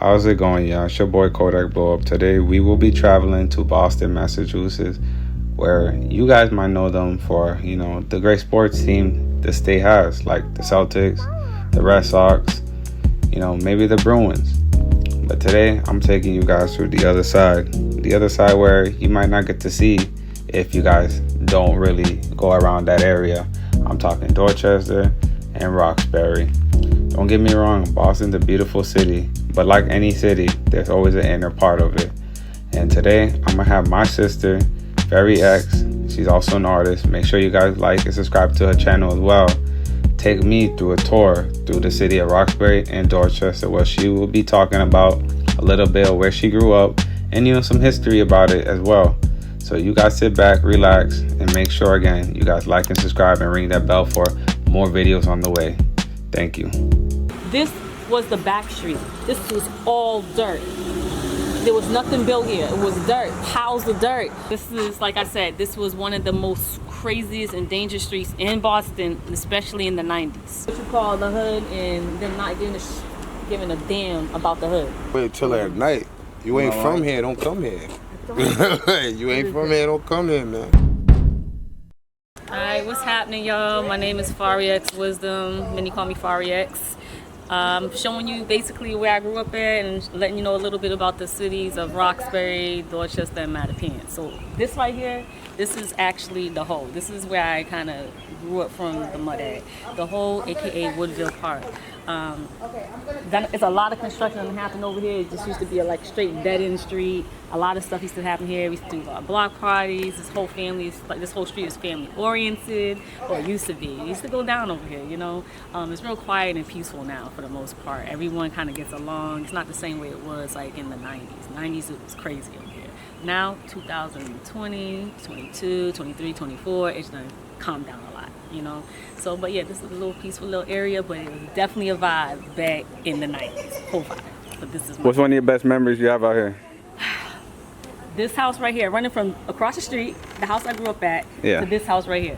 How's it going, y'all? It's your boy Kodak Blow Up. Today we will be traveling to Boston, Massachusetts, where you guys might know them for, the great sports team the state has, like the Celtics, the Red Sox, maybe the Bruins. But today I'm taking you guys to the other side where you might not get to see if you guys don't really go around that area. I'm talking Dorchester and Roxbury. Don't get me wrong, Boston's a beautiful city, but like any city, there's always an inner part of it. And today, I'm gonna have my sister, Fairy X, she's also an artist. Make sure you guys like and subscribe to her channel as well. Take me through a tour through the city of Roxbury and Dorchester, where she will be talking about a little bit of where she grew up and some history about it as well. So you guys sit back, relax, and make sure again you guys like and subscribe and ring that bell for more videos on the way. Thank you. This was the back street. This was all dirt. There was nothing built here. It was dirt, piles of dirt. This is, like I said, this was one of the most craziest and dangerous streets in Boston, especially in the 90s. What you call the hood and them not giving a damn about the hood. Wait till at night. You ain't from here, don't come here. You ain't from here, don't come here, man. Alright, what's happening, y'all? My name is Fariex Wisdom. Many call me Fariex. Showing you basically where I grew up at and letting you know a little bit about the cities of Roxbury, Dorchester, and Mattapan. So this right here, this is actually the Hole. This is where I kind of grew up from the mud at. The Hole, aka Woodville Park. It's a lot of construction that happened over here. It just used to be a straight dead-end street. A lot of stuff used to happen here. We used to do block parties. This whole family, this whole street is family oriented, or it used to be. It used to go down over here, It's real quiet and peaceful now for the most part. Everyone kind of gets along. It's not the same way it was like in the 90s. 90s it was crazy over here. Now 2020, 22, 23, 24, it's done calmed down a lot, So, but yeah, this is a little peaceful little area, but it was definitely a vibe back in the 90s. Whole vibe. But this is What's one of your best memories you have out here? This house right here, running from across the street, the house I grew up at, to this house right here.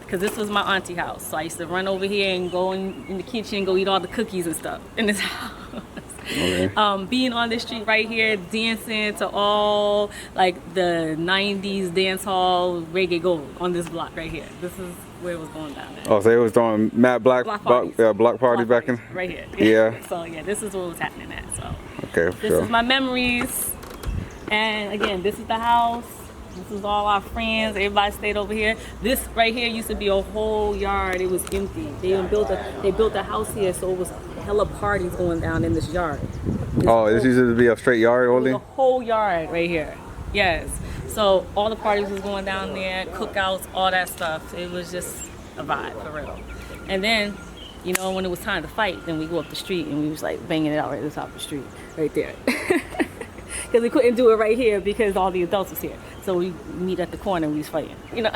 Because this was my auntie house. So I used to run over here and go in the kitchen and go eat all the cookies and stuff in this house. Okay. Being on this street right here, dancing to all the 90s dance hall reggae gold on this block right here. This is where it was going down there. Oh, so it was throwing mad block parties back in? Right here. Yeah. So yeah, this is what was happening at. So okay, this is my memories. And again, this is the house. This is all our friends. Everybody stayed over here. This right here used to be a whole yard. It was empty. They built a house here, so it was hella parties going down in this yard. This used to be a straight yard only? A whole yard right here. Yes. So all the parties was going down there, cookouts, all that stuff. It was just a vibe for real. And then, when it was time to fight, then we go up the street and we was banging it out right at the top of the street, right there. Because we couldn't do it right here because all the adults was here. So we meet at the corner and we was fighting, Meet me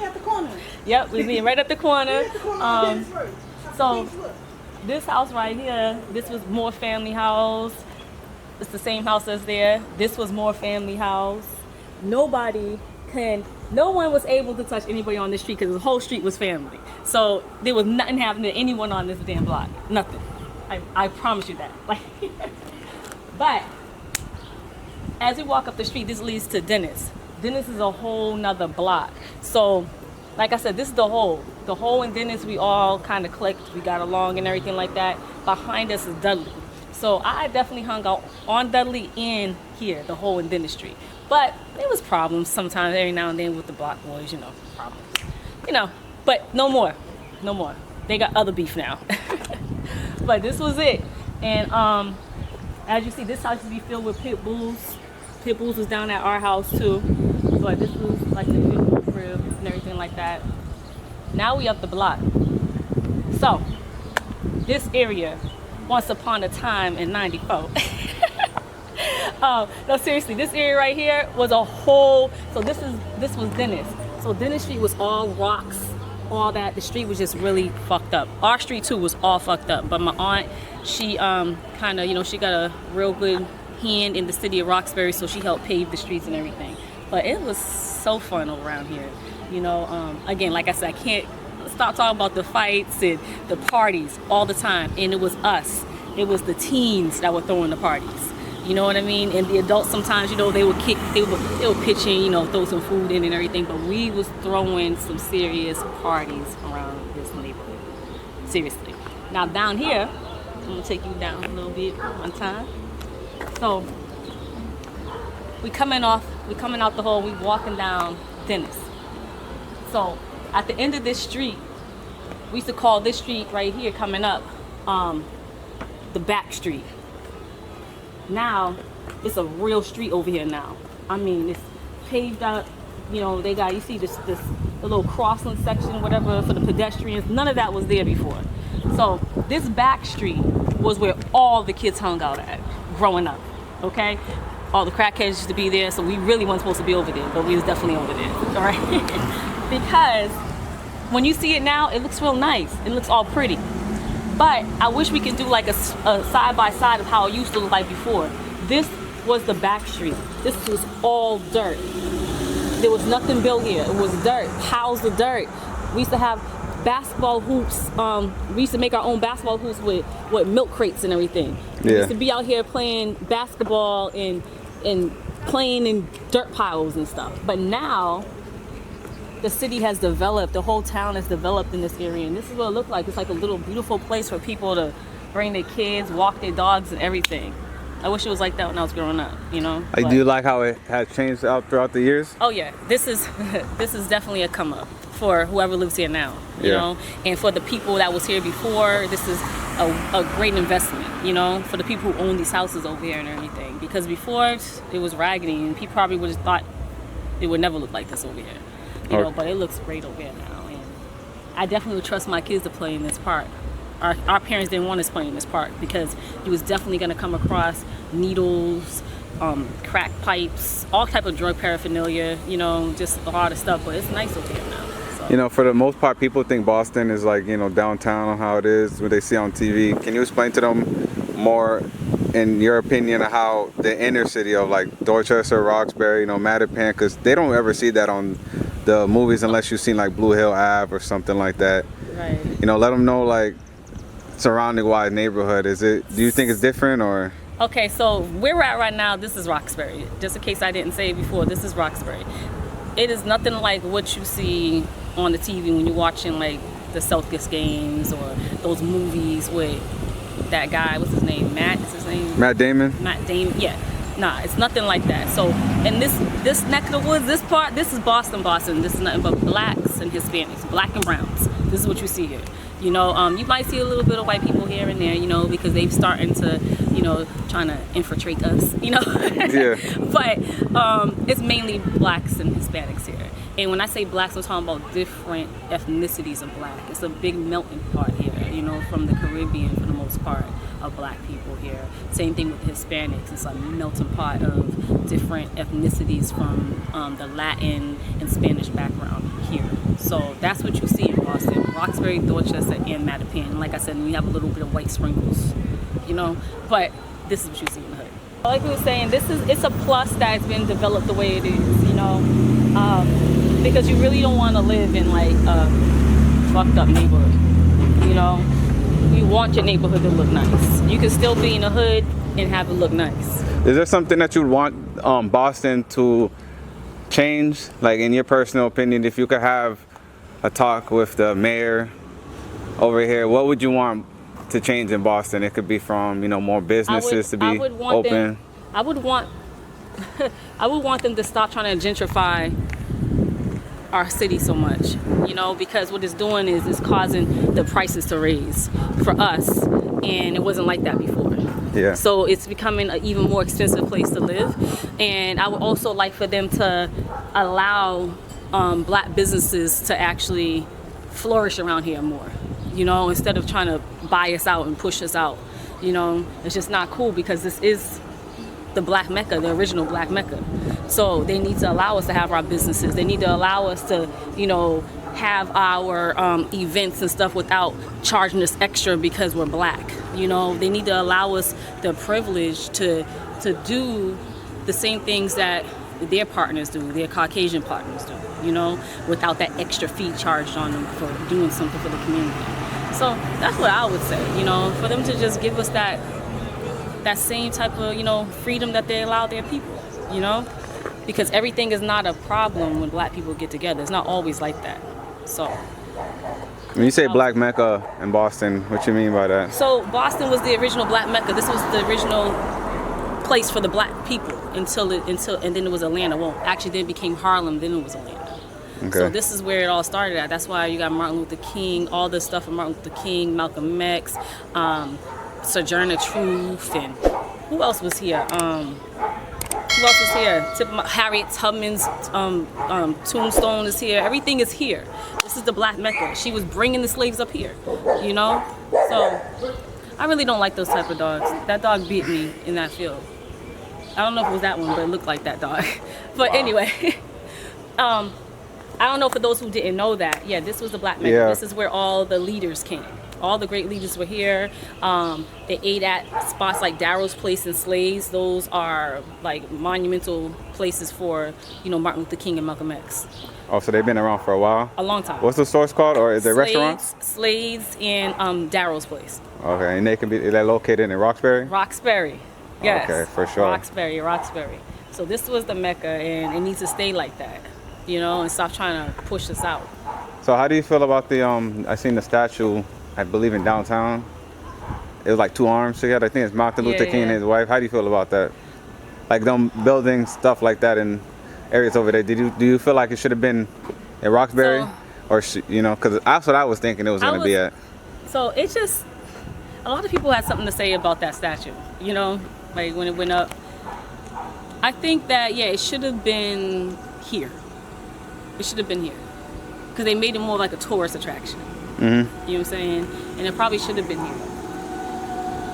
at the corner. Yep, we meet right at the corner. So this house right here, this was more family house. It's the same house as there. This was more family house. No one was able to touch anybody on the street because the whole street was family. So there was nothing happening to anyone on this damn block. Nothing. I promise you that. But as we walk up the street, this leads to Dennis. Dennis is a whole nother block. So, like I said, this is the Hole. The Hole and Dennis, we all kind of clicked. We got along and everything like that. Behind us is Dudley. So I definitely hung out on Dudley and here, the Hole and Dennis Street. But there was problems sometimes, every now and then with the block boys, problems. But no more. No more. They got other beef now. But this was it. And as you see, this house used to be filled with pit bulls. Pit bulls was down at our house too. But this was the pit bull crib and everything like that. Now we up the block. So, this area, once upon a time in 94. No, seriously, this area right here was a whole, so this was Dennis. So Dennis Street was all rocks, all that. The street was just really fucked up. Our street too was all fucked up. But my aunt, she kind of, she got a real good hand in the city of Roxbury, so she helped pave the streets and everything. But it was so fun around here. Again, like I said, I can't stop talking about the fights and the parties all the time. And it was us. it was the teens that were throwing the parties. You know what I mean? And the adults sometimes, you know, they would pitch in, you know, throw some food in and everything. But we was throwing some serious parties around this neighborhood. Seriously. Now down here, I'm gonna take you down a little bit one time. So we coming out the hall, we walking down Dennis. So at the end of this street, we used to call this street right here coming up the back street. Now it's a real street over here now. I mean, it's paved out, you know, they got, you see the little crossing section, whatever, for the pedestrians. None of that was there before. So this back street was where all the kids hung out at growing up, okay? All the crackheads used to be there, so we really weren't supposed to be over there, but we was definitely over there, all right? Because when you see it now, it looks real nice. It looks all pretty. But I wish we could do like a side-by-side of how it used to look like before. This was the back street. This was all dirt. There was nothing built here. It was dirt, piles of dirt. We used to have basketball hoops. We used to make our own basketball hoops with milk crates and everything. We used to be out here playing basketball and playing in dirt piles and stuff. But now, the city has developed, the whole town has developed in this area, and this is what it looked like. It's like a little beautiful place for people to bring their kids, walk their dogs and everything. I wish it was like that when I was growing up, you know? Like, do you like how it has changed out throughout the years? Oh yeah, this is definitely a come up for whoever lives here now, you know? And for the people that was here before, this is a great investment, you know, for the people who own these houses over here and everything. Because before, it was raggedy, and people probably would have thought it would never look like this over here. You know, but it looks great over here now, and I definitely would trust my kids to play in this park. Our parents didn't want us playing in this park because you was definitely going to come across needles, crack pipes, all type of drug paraphernalia, you know, just a lot of stuff. But it's nice over here now. So. You know, for the most part, people think Boston is like, you know, downtown on how it is, what they see on TV. Can you explain to them more, in your opinion, of how the inner city of like Dorchester, Roxbury, you know, Mattapan, because they don't ever see that on the movies unless you've seen like Blue Hill Ave or something like that. Right. You know, let them know like surrounding wise neighborhood. Do you think it's different or? Okay, so where we're at right now, this is Roxbury. Just in case I didn't say it before, this is Roxbury. It is nothing like what you see on the TV when you're watching like the Celtics games or those movies with that guy, what's his name? Matt, is his name? Matt Damon? Matt Damon, yeah. Nah, it's nothing like that. So, and this neck of the woods, this part, this is Boston. This is nothing but blacks and Hispanics, black and browns. This is what you see here. You know, you might see a little bit of white people here and there, you know, because they've starting to, you know, trying to infiltrate us, you know. Yeah. But it's mainly blacks and Hispanics here. And when I say blacks, I'm talking about different ethnicities of black. It's a big melting pot here, you know, from the Caribbean for the most part of black people here. Same thing with Hispanics. It's a melting pot of different ethnicities from the Latin and Spanish background here. So that's what you see in Boston, Roxbury, Dorchester, and Mattapan. Like I said, we have a little bit of white sprinkles, you know, but this is what you see in the hood. Like we were saying, it's a plus that it's been developed the way it is, you know, because you really don't want to live in like a fucked up neighborhood, you know. You want your neighborhood to look nice. You can still be in the hood and have it look nice. Is there something that you'd want Boston to change? Like, in your personal opinion, if you could have a talk with the mayor over here, what would you want to change in Boston? It could be from, you know, more businesses to be open. I would want them to stop trying to gentrify our city so much, you know, because what it's doing is it's causing the prices to raise for us, and it wasn't like that before. Yeah. So it's becoming an even more expensive place to live, and I would also like for them to allow black businesses to actually flourish around here more, you know, instead of trying to buy us out and push us out. You know, it's just not cool because this is the Black Mecca, the original Black Mecca. So they need to allow us to have our businesses. They need to allow us to, you know, have our events and stuff without charging us extra because we're black. You know, they need to allow us the privilege to do the same things that their partners do, their Caucasian partners do, you know, without that extra fee charged on them for doing something for the community. So that's what I would say, you know, for them to just give us that same type of, you know, freedom that they allow their people, you know, because everything is not a problem when black people get together. It's not always like that. So When you say Black Mecca in Boston, what you mean by that? so Boston was the original Black Mecca. This was the original place for the black people until and then it was Atlanta. Well, actually then it became Harlem, then it was Atlanta. Okay. So this is where it all started at. That's why you got Martin Luther King, all this stuff of Martin Luther King, Malcolm X, Sojourner Truth, and who else was here? Harriet Tubman's tombstone is here. Everything is here. This is the Black Mecca. She was bringing the slaves up here, you know? So I really don't like those type of dogs. That dog beat me in that field. I don't know if it was that one, but it looked like that dog. But anyway, I don't know for those who didn't know that. Yeah, this was the Black Mecca. Yeah. This is where all the leaders came. All the great leaders were here. They ate at spots like Darrow's Place and Slade's. Those are like monumental places for, you know, Martin Luther King and Malcolm X. Oh, so they've been around for a while? A long time. What's the source called, or is it restaurants? Slade's and Darrow's Place. Okay, and they're located in Roxbury? Roxbury. Yes. Okay, for sure. Roxbury. So this was the Mecca, and it needs to stay like that, you know, and stop trying to push us out. So how do you feel about the, I seen the statue, I believe in downtown. It was like two arms together. I think it's Martin Luther King and his wife. How do you feel about that? Like them building stuff like that in areas over there. Do you feel like it should have been in Roxbury? Or, you know, because that's what I was thinking it was going to be at. So it's just, a lot of people had something to say about that statue, you know, like when it went up. I think that, yeah, it should have been here. It should have been here. Because they made it more like a tourist attraction. Mm-hmm. You know what I'm saying? And it probably should have been here.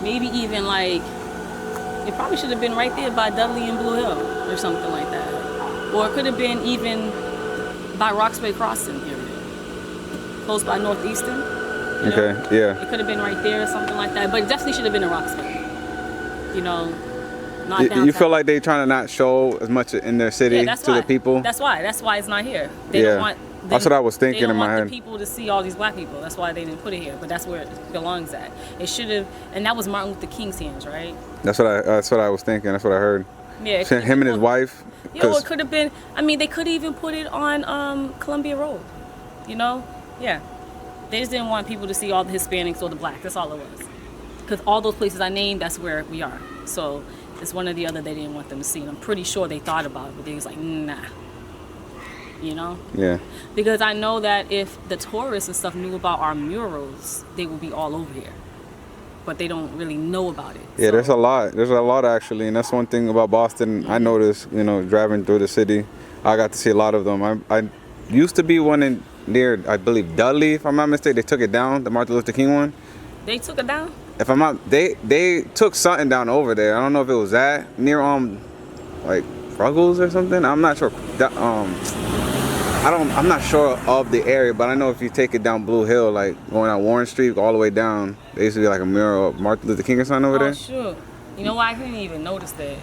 Maybe even like, it probably should have been right there by Dudley and Blue Hill or something like that. Or it could have been even by Roxbury Crossing area, close by Northeastern. Okay, yeah. It could have been right there or something like that, but it definitely should have been in Roxbury. You know, not downtown. You feel like they trying to not show as much in their city to the people? That's why it's not here. They don't want. That's what I was thinking in my head. They don't want the people to see all these black people. That's why they didn't put it here. But that's where it belongs at. It should have, and that was Martin Luther King's hands, right? That's what I was thinking. That's what I heard. Yeah. Him and his wife. Yeah, well, it could have been. I mean, they could even put it on Columbia Road. You know? Yeah. They just didn't want people to see all the Hispanics or the blacks. That's all it was. Because all those places I named, that's where we are. So it's one or the other they didn't want them to see. And I'm pretty sure they thought about it, but they was like, nah. You know? Yeah. Because I know that if the tourists and stuff knew about our murals, they would be all over here. But they don't really know about it. Yeah, so. There's a lot. There's a lot actually, and that's one thing about Boston. I noticed, you know, driving through the city, I got to see a lot of them. I used to be one near, I believe, Dudley, if I'm not mistaken. They took it down, the Martin Luther King one. They took it down? If I'm not, they took something down over there. I don't know if it was that near like Ruggles or something. I'm not sure. I'm not sure of the area, but I know if you take it down Blue Hill, like going down Warren Street all the way down, there used to be like a mural of Martin Luther King or something over there. Oh, sure. You know why I couldn't even notice that?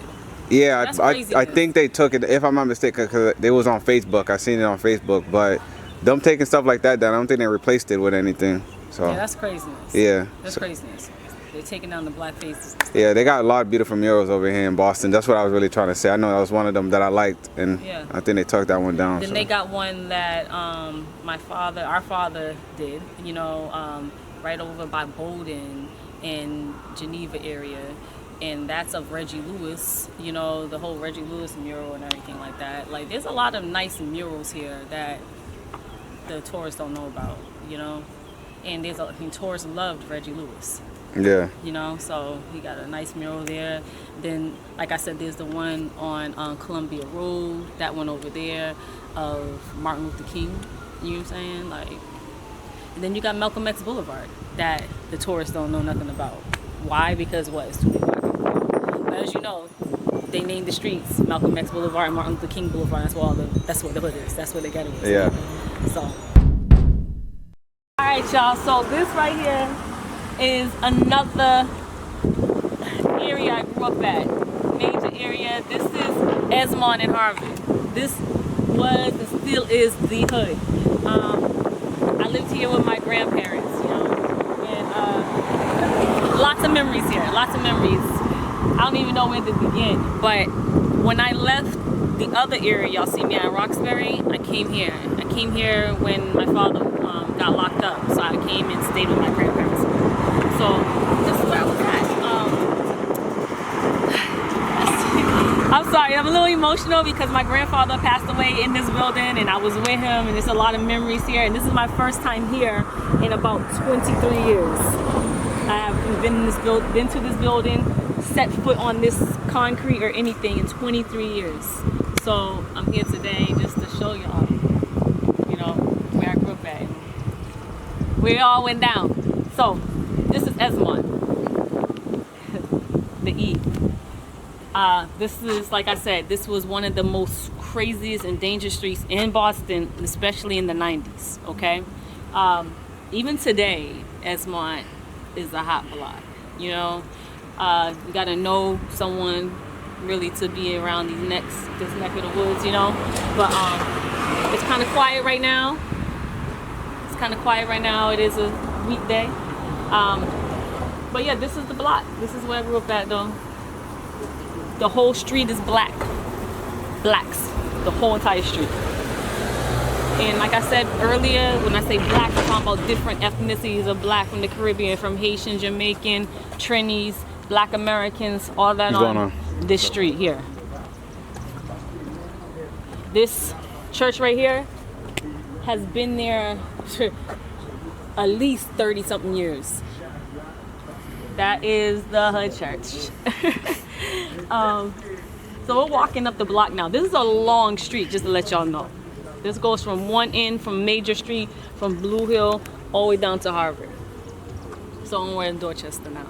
Yeah, I think they took it, if I'm not mistaken, because it was on Facebook. I seen it on Facebook, but them taking stuff like that down, I don't think they replaced it with anything. So yeah, that's craziness. Yeah. That's craziness. They're taking down the black faces. Yeah, they got a lot of beautiful murals over here in Boston. That's what I was really trying to say. I know that was one of them that I liked, and yeah. I think they took that one down. Then they got one that our father did, you know, right over by Bowdoin and Geneva area. And that's of Reggie Lewis, you know, the whole Reggie Lewis mural and everything like that. Like, there's a lot of nice murals here that the tourists don't know about, you know. And tourists loved Reggie Lewis. Yeah. You know, so he got a nice mural there. Then, like I said, there's the one on Columbia Road, that one over there of Martin Luther King. You know what I'm saying? Like, and then you got Malcolm X Boulevard that the tourists don't know nothing about. Why? Because it's too many black people. But as you know, they named the streets Malcolm X Boulevard and Martin Luther King Boulevard. That's what the hood is. That's where they got it. Yeah. So. All right, y'all. So this right here is another area I grew up at. Major area. This is Esmond and Harvard. This was and still is the hood. I lived here with my grandparents, you know. here. Lots of memories. I don't even know where to begin. But when I left the other area, y'all see me at Roxbury, I came here. I came here when my father got locked up. So I came and stayed with my grandparents. So this is where I was at. I'm sorry, I'm a little emotional because my grandfather passed away in this building and I was with him, and there's a lot of memories here, and this is my first time here in about 23 years. I haven't been to this building, set foot on this concrete or anything in 23 years. So I'm here today just to show y'all, you know, where I grew up at, where it all went down. So this is Esmond, the E. This is, like I said, this was one of the most craziest and dangerous streets in Boston, especially in the 90s, okay? Even today, Esmond is a hot block, you know? You gotta know someone really to be around this neck of the woods, you know? But it's kind of quiet right now. It's kind of quiet right now. It is a weekday. But yeah, this is the block. This is where I grew up at, though. The whole street is blacks, the whole entire street. And like I said earlier, when I say black, I'm talking about different ethnicities of black from the Caribbean, from Haitian, Jamaican, Trinis, Black Americans, all that on this street here. This church right here has been there for at least 30 something years. That is the Hood Church. So we're walking up the block now. This is a long street, just to let y'all know. This goes from one end, from Major Street, from Blue Hill, all the way down to Harvard. So we're in Dorchester now.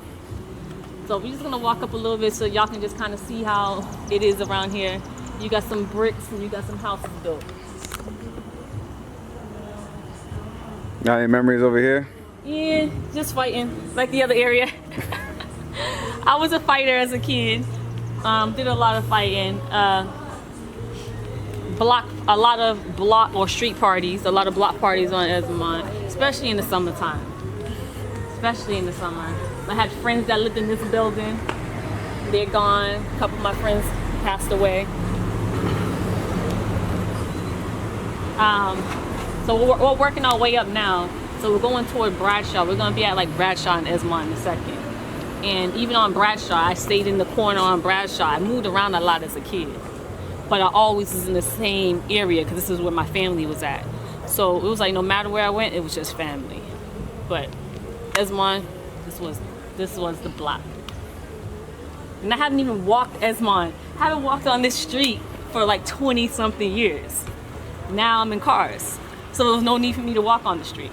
So we're just gonna walk up a little bit so y'all can just kind of see how it is around here. You got some bricks and you got some houses built. Got any memories over here? Yeah, just fighting, like the other area. I was a fighter as a kid. Did a lot of fighting. A lot of block or street parties, a lot of block parties on Esmond, especially in the summertime. Especially in the summer. I had friends that lived in this building. They're gone. A couple of my friends passed away. So we're working our way up now. So we're going toward Bradshaw. We're going to be at like Bradshaw and Esmond in a second. And even on Bradshaw, I stayed in the corner on Bradshaw. I moved around a lot as a kid. But I always was in the same area because this is where my family was at. So it was like no matter where I went, it was just family. But Esmond, this was the block. And I haven't even walked Esmond. I haven't walked on this street for like 20 something years. Now I'm in cars. So there was no need for me to walk on the street.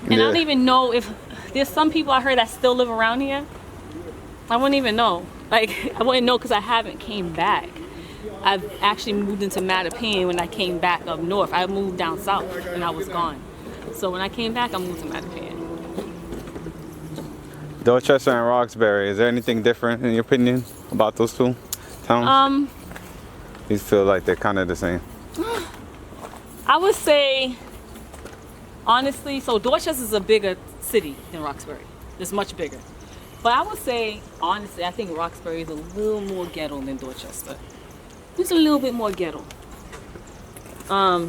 And I don't even know if there's some people I heard that still live around here. I wouldn't even know. Like, I wouldn't know because I haven't came back. I've actually moved into Mattapan when I came back up north. I moved down south and I was gone. So when I came back, I moved to Mattapan. Dorchester and Roxbury, is there anything different in your opinion about those two towns? You feel like they're kind of the same? I would say, honestly, so Dorchester is a bigger city than Roxbury. It's much bigger. But I would say, honestly, I think Roxbury is a little more ghetto than Dorchester. Just a little bit more ghetto. I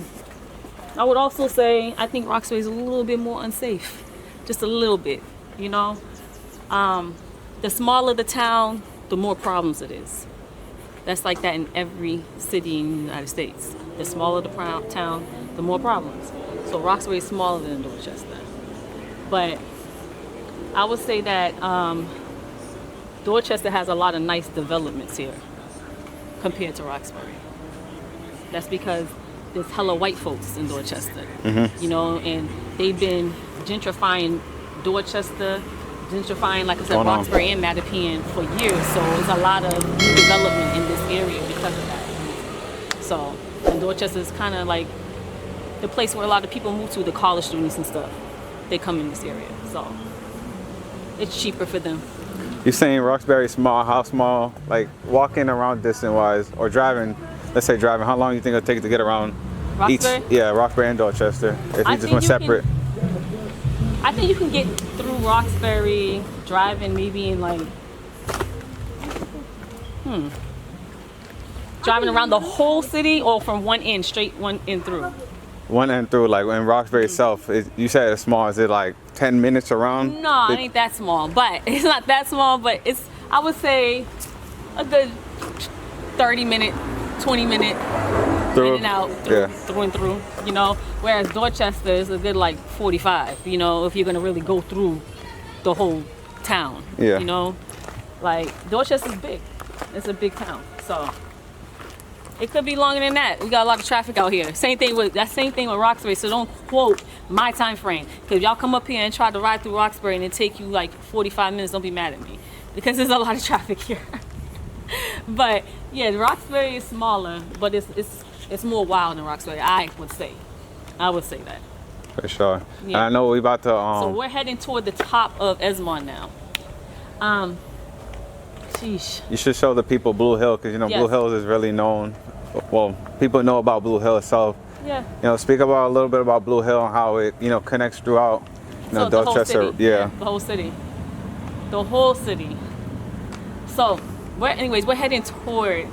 would also say, I think Roxbury is a little bit more unsafe. Just a little bit, you know? The smaller the town, the more problems it is. That's like that in every city in the United States. The smaller the town, the more problems. So Roxbury is smaller than Dorchester. But I would say that Dorchester has a lot of nice developments here compared to Roxbury. That's because there's hella white folks in Dorchester, you know, and they've been gentrifying Dorchester, gentrifying, like I said, Roxbury and Mattapan for years. So there's a lot of new development in this area because of that. So, and Dorchester is kind of like the place where a lot of people move to, the college students and stuff. They come in this area, so it's cheaper for them. You're saying Roxbury small, how small? Like walking around distance-wise or driving, let's say driving, how long do you think it'll take to get around Roxbury? Roxbury and Dorchester, if you just went separate? I think you can get through Roxbury driving maybe in like, driving around the whole city or from one end, straight one end through. One end through, like in Roxbury itself, you said it's small. Is it like 10 minutes around? No, it ain't that small, but it's not that small, but it's, I would say, a good 30-minute, 20-minute Through? in and out, through and through, you know, whereas Dorchester is a good like 45, you know, if you're gonna really go through the whole town, Yeah. you know, like Dorchester's big, it's a big town, so it could be longer than that. We got a lot of traffic out here. Same thing with Roxbury, so don't quote my time frame, because y'all come up here and try to ride through Roxbury and it take you like 45 minutes, don't be mad at me, because there's a lot of traffic here. But yeah, Roxbury is smaller, but it's more wild than Roxbury, I would say that. For sure. Yeah. And I know we about to So we're heading toward the top of Esmond now. Sheesh. You should show the people Blue Hill, because you know Yes. Blue Hills is really known. Well, people know about Blue Hill itself. Yeah. You know, speak about a little bit about Blue Hill and how it, you know, connects throughout, you know, So the whole Dorchester. city. Yeah. The whole city. The whole city. So we're heading toward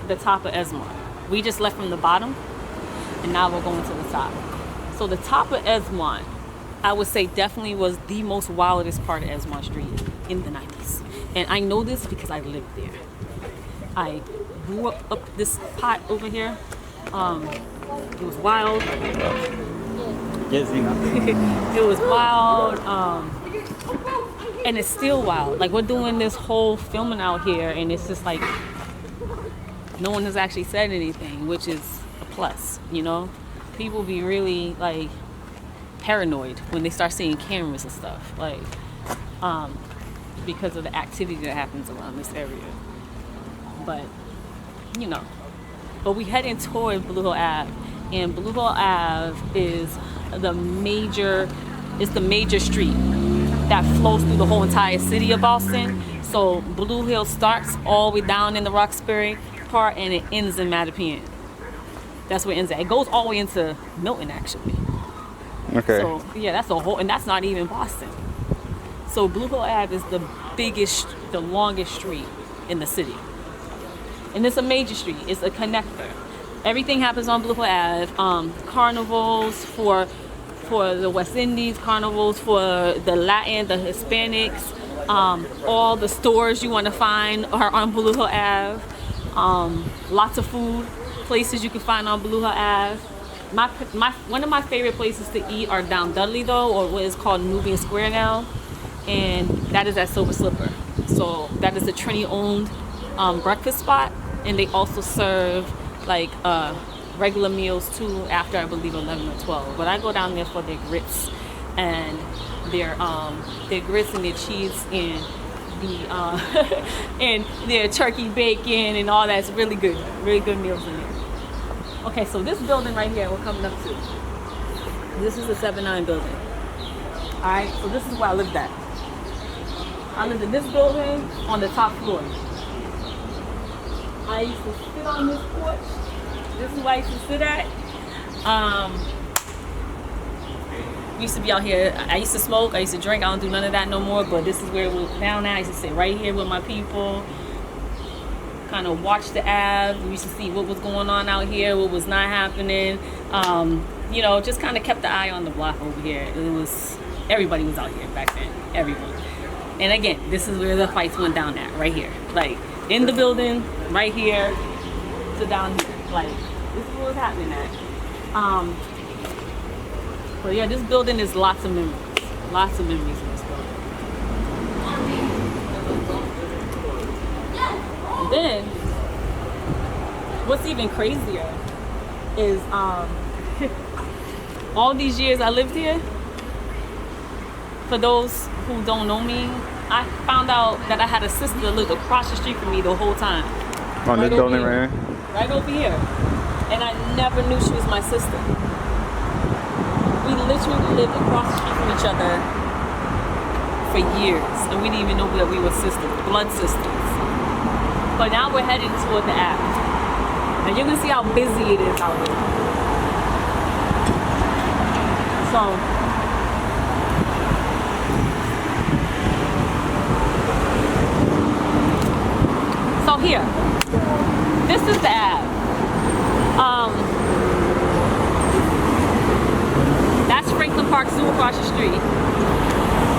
the top of Esmond. We just left from the bottom and now we're going to the top. So the top of Esmond, I would say definitely was the most wildest part of Esmond Street in the 90s. And I know this because I lived there. I grew up this pot over here. It was wild. It was wild. And it's still wild. Like, we're doing this whole filming out here and it's just like no one has actually said anything, which is a plus, you know? People be really like paranoid when they start seeing cameras and stuff, like because of the activity that happens around this area. But you know, but we heading toward Blue Hill Ave, and Blue Hill Ave is the major street that flows through the whole entire city of Boston. So Blue Hill starts all the way down in the Roxbury part and it ends in Mattapian. That's where it ends at. It goes all the way into Milton, actually. Okay. So yeah, that's a whole, and that's not even Boston. So Blue Hill Ave is the biggest, the longest street in the city. And it's a major street. It's a connector. Everything happens on Blue Hill Ave. Carnivals for the West Indies, carnivals for the Latin, the Hispanics. All the stores you want to find are on Blue Hill Ave. Lots of food places you can find on Blue Hill Ave. One of my favorite places to eat are down Dudley though, or what is called Nubian Square now, and that is at Silver Slipper. So that is a Trini owned breakfast spot, and they also serve like regular meals too after I believe 11 or 12. But I go down there for their grits and their grits and their cheese and the and their turkey bacon and all that's really good meals in there. Okay, so this building right here we're coming up to, this is the 7-9 building. All right, so this is where I lived at. I lived in this building on the top floor. I used to sit on this porch. This is where I used to sit at. We used to be out here. I used to smoke, I used to drink. I don't do none of that no more, but this is where it was now. I used to sit right here with my people, kind of watch the Ave. We used to see what was going on out here, what was not happening. You know, just kind of kept the eye on the block over here. Everybody was out here back then, everyone. And again, this is where the fights went down at, right here. Like, in the building, right here, to down here. Like, this is what was happening at. But yeah, this building is lots of memories. Lots of memories in this building. And then, what's even crazier is all these years I lived here, for those who don't know me, I found out that I had a sister that lived across the street from me the whole time. On this building right here? Right over here. And I never knew she was my sister. We literally lived across the street from each other for years, and we didn't even know that we were sisters, blood sisters. But now we're heading toward the Ave, and you can see how busy it is out here. So is the Ave. That's Franklin Park Zoo across the street.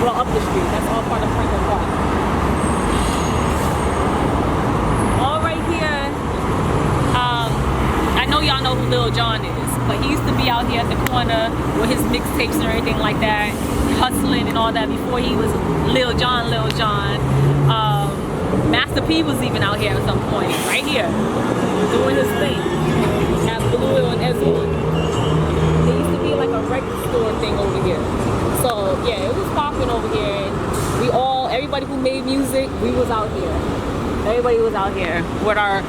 Well, up the street. That's all part of Franklin Park. All right here. I know y'all know who Lil Jon is, but he used to be out here at the corner with his mixtapes and everything like that, hustling and all that before he was Lil Jon. Master P was even out here at some point, right here, doing his thing at Blue and Esmond. There used to be like a record store thing over here. So yeah, it was popping over here. And everybody who made music, we was out here. Everybody was out here with our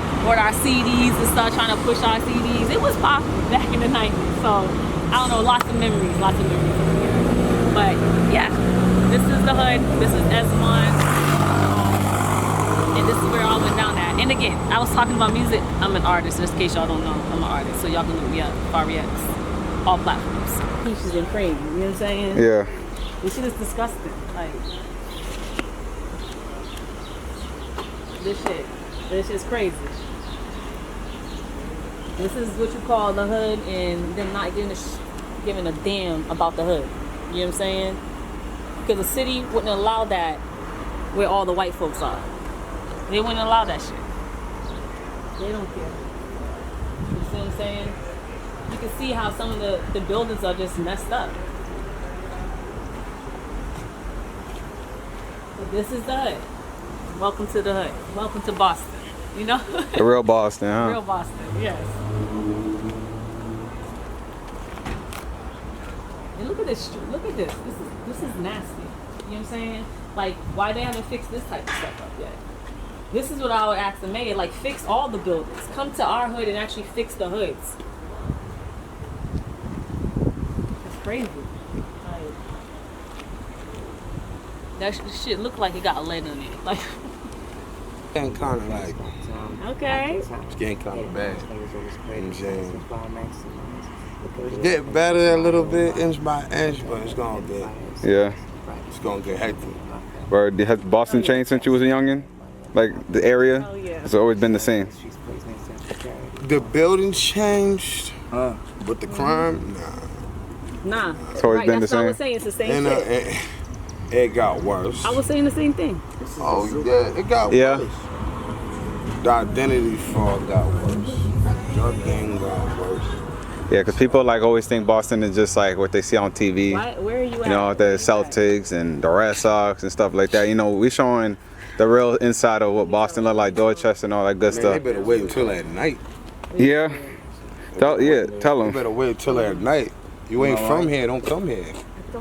CDs and stuff, trying to push our CDs. It was popping back in the 90s. So I don't know, lots of memories over here. But yeah, this is the hood. This is Esmond. And this is where I went down at. And again, I was talking about music. I'm an artist, just in case y'all don't know. I'm an artist, so y'all can look me up. Fariex, all platforms. Peaches and cream, you know what I'm saying? Yeah. This shit is disgusting. Like, this shit's crazy. This is what you call the hood, and them not giving a damn about the hood. You know what I'm saying? Because the city wouldn't allow that where all the white folks are. They wouldn't allow that shit. They don't care. You see what I'm saying? You can see how some of the buildings are just messed up. But this is the hood. Welcome to the hood. Welcome to Boston. You know? The real Boston, huh? Real Boston, yes. And look at this street. Look at this. This is nasty. You know what I'm saying? Like, why they haven't fixed this type of stuff up yet? This is what I would ask the mayor, like, fix all the buildings. Come to our hood and actually fix the hoods. It's crazy. Like, that shit look like it got lead in it. Like, Getting kind of like, okay. it's getting kind of bad. You know what I'm saying? It's getting better a little bit, inch by inch, but it's gonna get, it's gonna get hectic. Or has Boston changed since you was a youngin'? Like the area? Oh, yeah. It's always been the same. The buildings changed, but the crime, nah. Nah. It's always been the That's what I same. was saying. It's the same And shit. it got worse. I was saying the same thing. Oh yeah, it got worse. The identity fraud got worse. Drug game got worse. Yeah, because people like always think Boston is just like what they see on TV. Where are you at? You know, the Celtics and the Red Sox and stuff like that. You know, we showing the real inside of what Boston look like, Dorchester and all that good Man, stuff. they better wait until at night. Yeah. Tell They them. better wait until at night. You ain't from here, don't come here.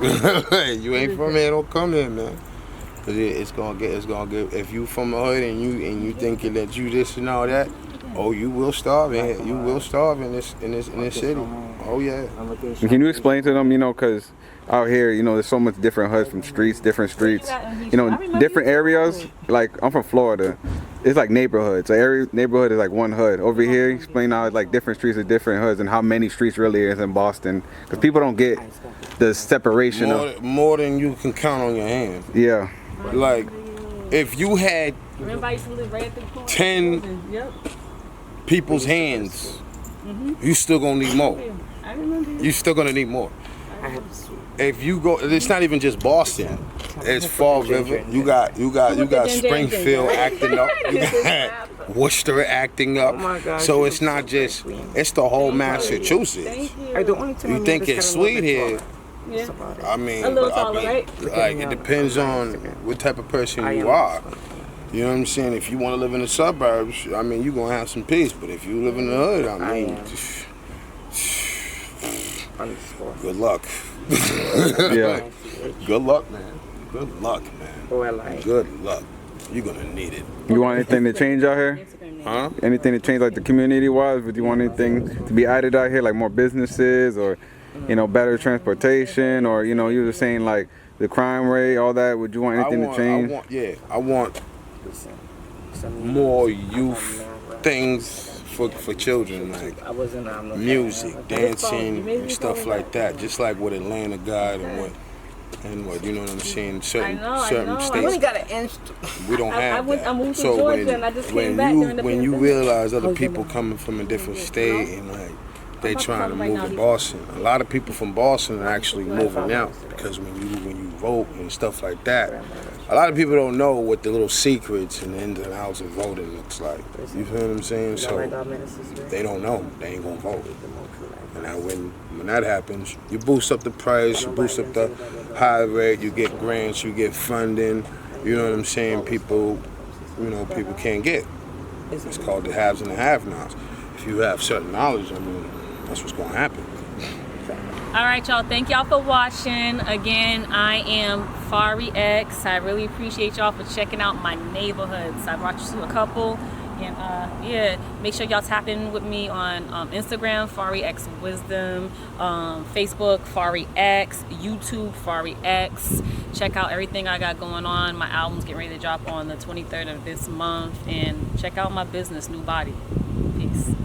You ain't from here, don't come here, man. Cause it's gonna get. If you from the hood and you thinking that you this and all that, oh, you will starve in here. You will starve in this city. Oh yeah. Can you explain to them, you know, because out here, you know, there's so much different hoods from different streets. You know, different areas. Like, I'm from Florida. It's like neighborhoods. So every neighborhood is like one hood. Over here, explain how like different streets are different hoods and how many streets really is in Boston. Because people don't get the separation more than you can count on your hand. Yeah. Like, if you had 10 people's hands, you still gonna need more. You still gonna need more. If you go, it's not even just Boston. It's Fall River. You got Springfield acting up. You got Worcester acting up. So it's not just. It's the whole Massachusetts. You think it's sweet here? Yeah. I mean, A little taller, right? like it depends on what type of person you are. You know what I'm saying? If you want to live in the suburbs, I mean, you're gonna have some peace. But if you live in the hood, I mean, good luck. Yeah. Good luck, man. Good luck, man. Good luck. You're gonna need it. You want anything to change out here? Huh? Anything to change, like the community-wise? Would you want anything to be added out here, like more businesses or, you know, better transportation, or, you know, you were saying like the crime rate, all that? Would you want anything to change? I want more youth things for children, like music, dancing, and stuff like that. Just like what Atlanta got and what and what, you know what I'm saying? I Certain know. I states only got an inch. we don't have that. I moved to So Georgia and I just came back during the when you pandemic. realize other people coming from a different state and like they trying to move to Boston, a lot of people from Boston are actually moving out because when you vote and stuff like that, a lot of people don't know what the little secrets and the ins and outs of voting looks like. You feel what I'm saying? So they don't know. They ain't gonna vote. And now when that happens, you boost up the price, you boost up the high rate, you get grants, you get funding. You know what I'm saying? People can't get. It's called the haves and the have-nots. If you have certain knowledge, I mean, that's what's gonna happen. All right, y'all. Thank y'all for watching. Again, I am Fari X. I really appreciate y'all for checking out my neighborhoods. I brought you to a couple. And yeah, make sure y'all tap in with me on Instagram, Fari X Wisdom, Facebook, Fari X, YouTube, Fari X. Check out everything I got going on. My album's getting ready to drop on the 23rd of this month. And check out my business, New Body. Peace.